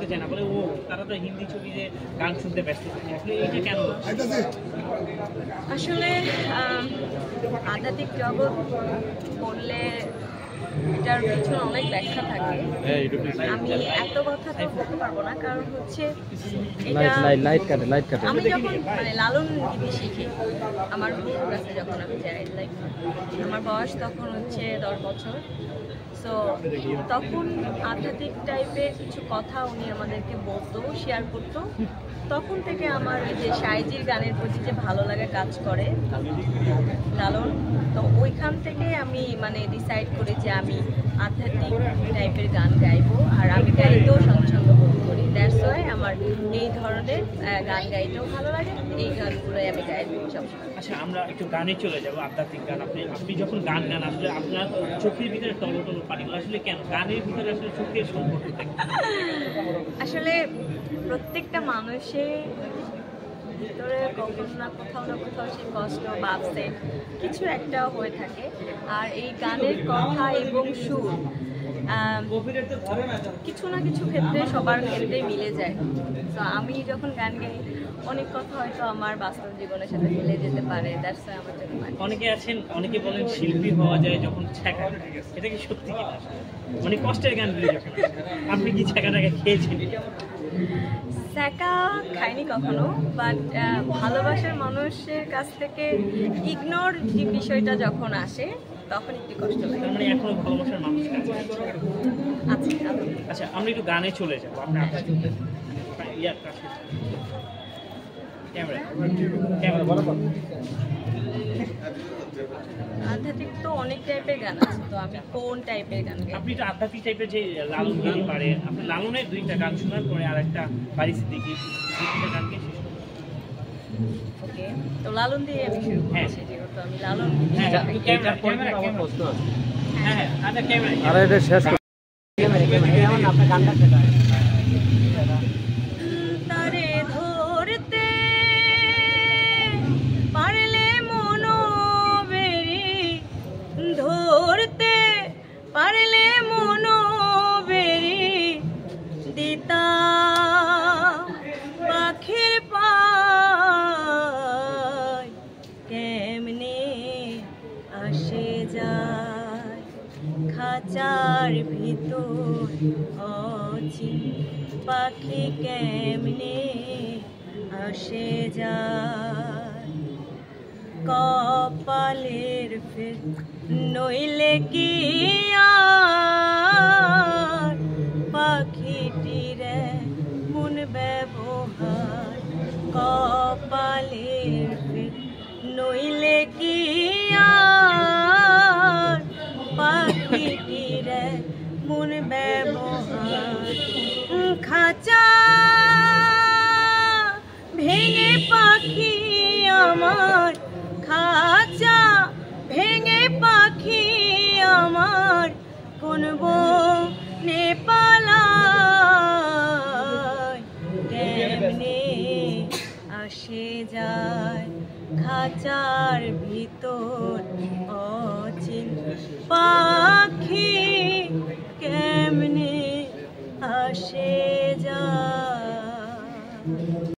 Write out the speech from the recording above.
করতে চায় না, বলে ও তারা তো হিন্দি ছবিতে গান শুনতে ব্যস্ত থাকে, আসলে এইটা কেন? আসলে আধ্যাত্মিক জগৎ বললে এটার পিছনে অনেক ব্যাখ্যা থাকে। আমি এত কথা তো বলতে পারবো না, কারণ হচ্ছে আমি যখন মানে লালন গীতি শিখি আমার গুরুর কাছে, যখন আমি যাই, লাইক আমার বয়স তখন হচ্ছে 10 বছর। সো তখন আধ্যাত্মিক টাইপের কিছু কথা উনি আমাদেরকে বলতো, শেয়ার করতো। তখন থেকে আমার ওই যে সাইজির গানের প্রতি যে ভালো লাগা কাজ করে লালন, তো ওইখান থেকে আমি মানে ডিসাইড করি যে আমি আধ্যাত্মিক টাইপের গান গাইবো, আর আমি গাইতেও স্বচ্ছন্দ বোধ করি। দ্যাটস ওয়াই আমার এই ধরনের গান গাইতেও ভালো লাগে, এই গানগুলোই আমি গাইবো সবসময়। আচ্ছা, আমরা একটু গানে চলে যাবো, আধ্যাত্মিক গান। আপনি যখন গান গান আসলে আপনার চোখের ভিতরে টলটল পানিগুলো আসলে কেন? গানের ভিতরে আসলে চোখের সম্পর্ক থাকে। আসলে প্রত্যেকটা মানুষের ভিতরে কখনো না কোথাও সেই কষ্ট বা আপসেট কিছু একটা হয়ে থাকে, আর এই গানের কথা এবং সুর কিছু না কিছু ক্ষেত্রে সবার ক্ষেত্রে মিলে যায়। তো আমি যখন গান গাই অনেক কথা হয়তো আমার বাস্তব জীবনের সাথে মিলে যেতে পারে। দ্যাটস ওয়াই আমার জন্য অনেকে আছেন, অনেকে বলেন শিল্পী হওয়া যায় যখন ছ্যাঁকা, এটা কি সত্যি কিনা? মানে কষ্টের গানগুলি যখন, আপনি কি ছ্যাঁকাটাকে খেয়েছেন? ছ্যাঁকা খাইনি কখনো, বাট ভালোবাসার মানুষের কাছ থেকে ইগনোর যে বিষয়টা যখন আসে তখন একটু কষ্ট লাগে। মানে এখনো ভালোবাসার মানুষ আছে। আচ্ছা, আমরা একটু গানে চলে যাবো। আধ্যাত্মিক তো অনেক টাইপের গান আছে, তো আমি কোন টাইপের গান গাই? আপনি তো আধ্যাত্মিক টাইপের যে লালন গীতি পারেন, আপনি লালনের 2টা গান শোনার পরে আর একটা বাড়ি সিদ্দিকী, 2টা গানকে শেষ করুন। ওকে, তো লালন দিয়ে আমি শুরু করছি, যেহেতু আমি লালন তারে ধরতে পারলে মনো বেরি, ধরতে পারলে মনো বেরি দিতা পাখির পায় কেমনে আসে যায় খাঁচার ভিতর অচিন পাখি কেমনে আসে যায় কপালের ফের নইলে কি আর পাখিটির মন ব্যবহার কপালের ফের নইলে কি আর পাখিটির মন ব্যবহার খাঁচা ভেঙে পাখি আমার খাঁচা ভেঙে পাখি আমার কোন বনে পালায় কেমনে আসে যায় খাঁচার ভিতর অচিন পাখি কেমনে আসে যায়।